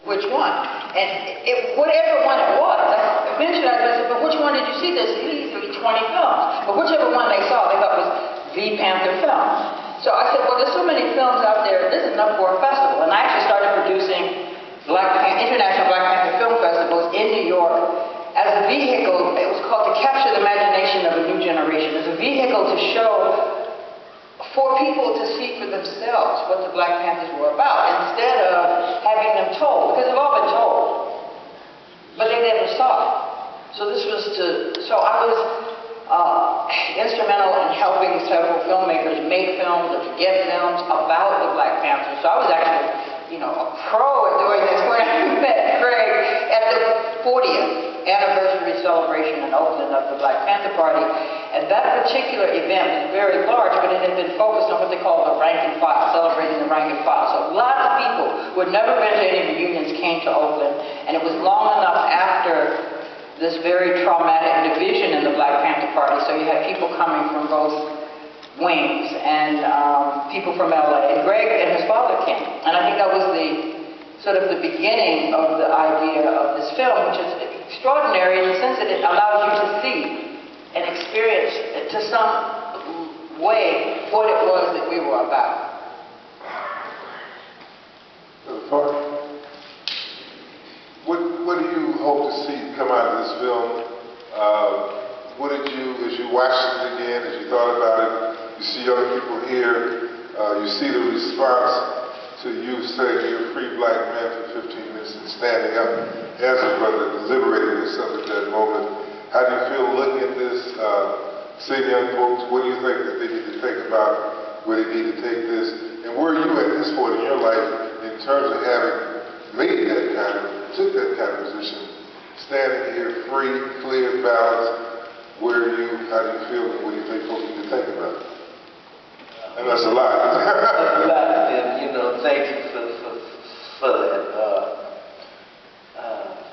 which one? And whatever one it was, eventually I said, but which one did you see? There's easily 20 films. But whichever one they saw, they thought was the Panther film. So I said, well, there's so many films out there, this is enough for a festival. And I actually started producing international Black Panther film festivals in New York as a vehicle. It was called to capture the imagination of a new generation, as a vehicle to show, for people to see for themselves what the Black Panthers were about, instead of having them told, because they've all been told, but they never saw it. So I was instrumental in helping several filmmakers make films or to get films about the Black Panthers. So I was actually, a pro at doing this when I met Greg at the 40th anniversary celebration in Oakland of the Black Panther Party. And that particular event was very large, but it had been focused on what they call the rank and file, celebrating the rank and file. So lots of people who had never been to any reunions came to Oakland, and it was long enough after this very traumatic division in the Black Panther Party. So you had people coming from both wings and people from L.A. And Greg and his father came. And I think that was the beginning of the idea of this film, which is extraordinary in the sense that it allows you to see and experience to some way what it was that we were about. What do you hope to see come out of this film? What did you, as you watched it again, as you thought about it, you see other people here, you see the response to you saying you're a free Black man for 15 minutes and standing up as a brother, liberating yourself at that moment. How do you feel looking at this, seeing young folks? What do you think that they need to think about, where they need to take this? And where are you at this point in your life in terms of having made took that kind of position, standing here free, clear, balanced? How do you feel, and what do you think folks need to think about? And that's a lot. That's a lot, and thank you for that.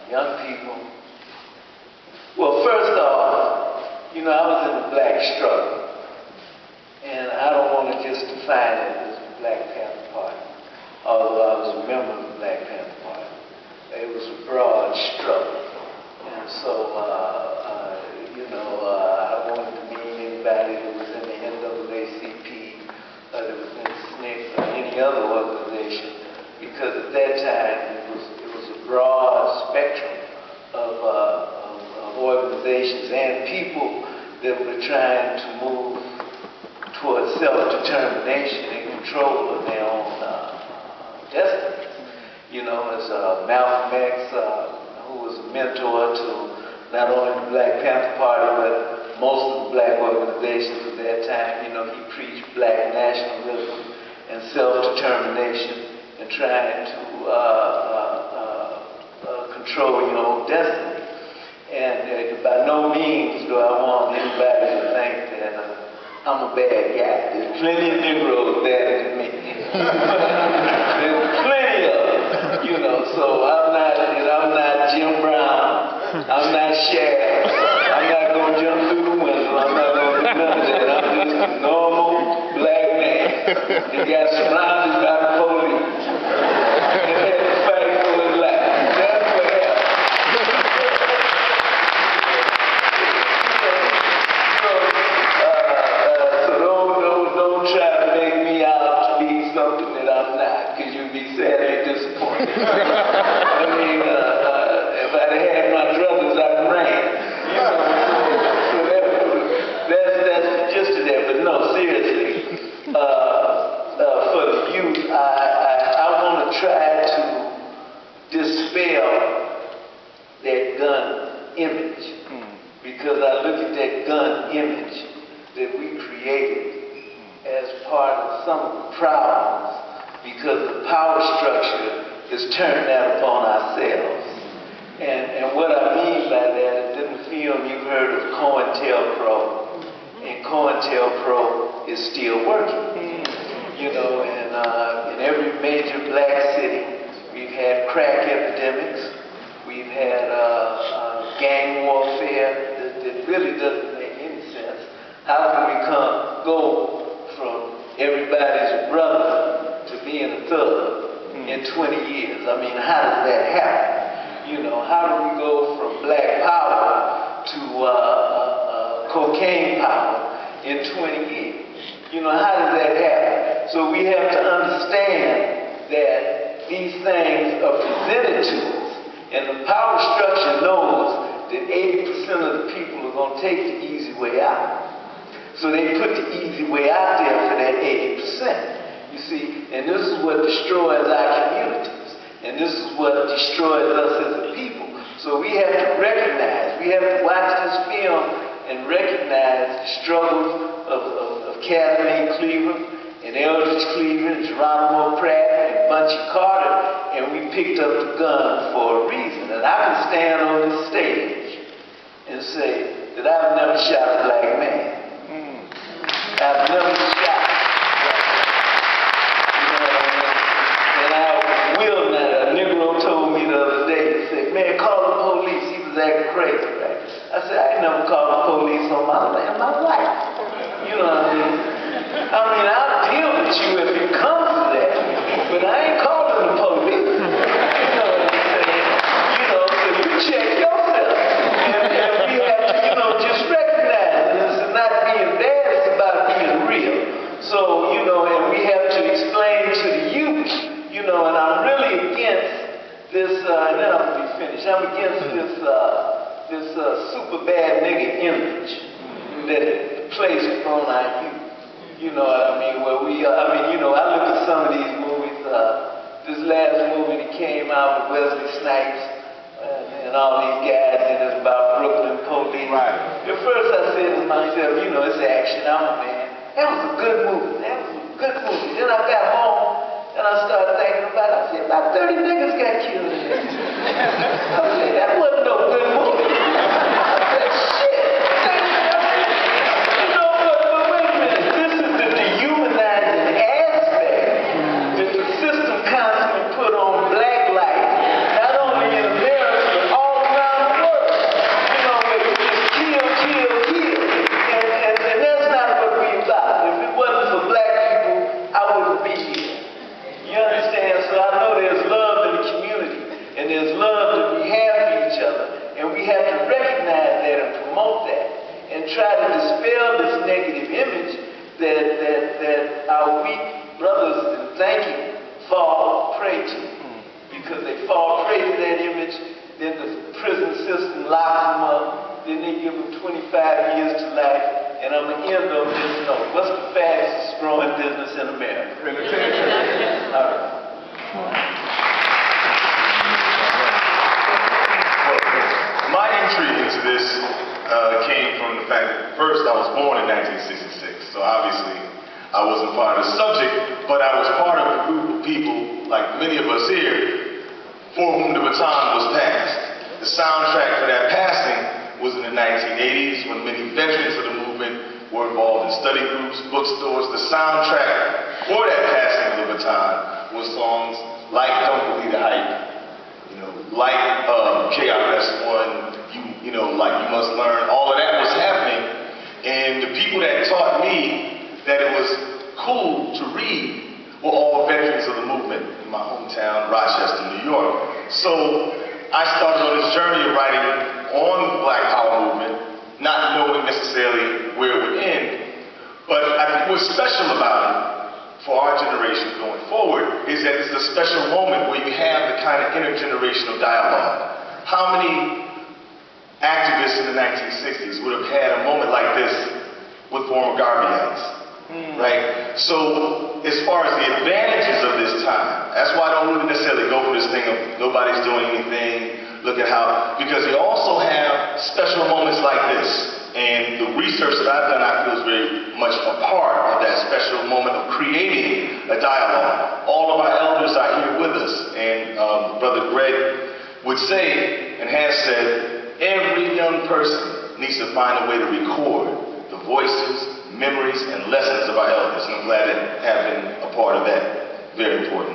Young people. Well, first off, I was in the Black struggle, and I don't want to just define it as the Black Panther Party, although I was a member of the Black Panther Party. It was a broad struggle, and so I don't want to mean anybody that was in the NAACP, that was in SNCC or any other organization, because at that time it was a broad spectrum of organizations and people that were trying to move towards self-determination and control of their own destiny. As Malcolm X, who was a mentor to not only the Black Panther Party, but most of the Black organizations at that time, he preached Black nationalism and self-determination and trying to control your own destiny. And by no means do I want anybody to think that I'm a bad guy. There's plenty of Negroes better than me. There's plenty of them, so I'm not Jim Brown, I'm not Shaq, I'm not going to jump through the window, I'm not going to do none of that. I'm just a normal Black man that got surrounded by the police and had to fight for his life. That's what happened. Don't try to make me out to be something that I'm not, because you'll be sadly disappointed. If I'd had my druthers, I'd ran. So that's the gist of that. But no, seriously, for the youth, I want to try to dispel that gun image, because I look at that gun image that we created as part of some of the problems, because the power structure is turned out upon ourselves. And what I mean by that is, in the film you've heard of COINTELPRO, and COINTELPRO is still working. And in every major Black city, we've had crack epidemics, we've had gang warfare that really doesn't make any sense. How can we go from everybody's brother to being a thug? in 20 years. I mean, how does that happen? You know, how do we go from black power to cocaine power in 20 years? You know, how does that happen? So we have to understand that these things are presented to us, and the power structure knows that 80% of the people are going to take the easy way out. So they put the easy way out there for that 80%. You see, and this is what destroys our communities, and this is what destroys us as a people. So we have to recognize, we have to watch this film and recognize the struggles of Kathleen Cleaver and Eldridge Cleaver and Geronimo Pratt and Bunchy Carter, and we picked up the gun for a reason. And I can stand on this stage and say that I've never shot a black man. I've never shot. You know what I mean? And I will not. A Negro told me the other day, he said, man, call the police. He was acting crazy, right? I said, I ain't never called the police on my life. You know what I mean? I'll deal with you if it comes to that, but I ain't calling the police. You know what I'm saying? You know, so you check yourself. And we have to, you know, just recognize this is not being bad, it's about being real. So, you know, and we have to explain to the youth, you know, and I'm really against this, and then I'm going to be finished. I'm against this super bad nigga image that plays on our youth. You know what I mean? Where we, you know, I look at some of these movies. This last movie that came out with Wesley Snipes and all these guys, and it's about Brooklyn police. Right. At first I said to myself, you know, it's action. I'm a man. That was a good movie. Then I got home and I started thinking about it. I said, about 30 niggas got killed in there. I said, that wasn't no good movie. I said, shit. You know, but wait a minute. This is the dehumanizing aspect that the system constantly put on black life, not only in America, but all around the world. You know, where you just kill. And that's not what we're about. If it wasn't for black people, I wouldn't be here. You understand? So I know there's love in the community, and there's love that we have for each other, and we have to recognize that and promote that, and try to dispel this negative image that our weak brothers, and thank you, fall prey to. Because they fall prey to that image, then the prison system locks them up, then they give them 25 years to life, and I'm going to end on this note. What's the fastest growing business in America? Penitentiary. All right. My intrigue into this came from the fact that first I was born in 1966, so obviously I wasn't part of the subject, but I was part of a group of people, like many of us here, for whom the baton was passed. The soundtrack for that passing was in the 1980s when many veterans of the movement were involved in study groups, bookstores. The soundtrack for that passing of the baton was songs like Don't Believe the Hype, you know, like KRS-One, you know, like You Must Learn. All of that was happening, and the people that taught me that it was cool to read were all veterans of the movement in my hometown, Rochester, New York. So I started on this journey of writing on the Black Power movement, not knowing necessarily where it would end. But I think what's special about it for our generation going forward is that it's a special moment where you have the kind of intergenerational dialogue. How many activists in the 1960s would have had a moment like this with former Garveyites, right? So as far as the advantages of this time, that's why I don't really necessarily go for this thing of nobody's doing anything, look at how, because they also have special moments like this. And the research that I've done, I feel is very much a part of that special moment of creating a dialogue. All of our elders are here with us, and Brother Greg would say, and has said, every young person needs to find a way to record the voices, memories, and lessons of our elders. And I'm glad to have been a part of that. Very important.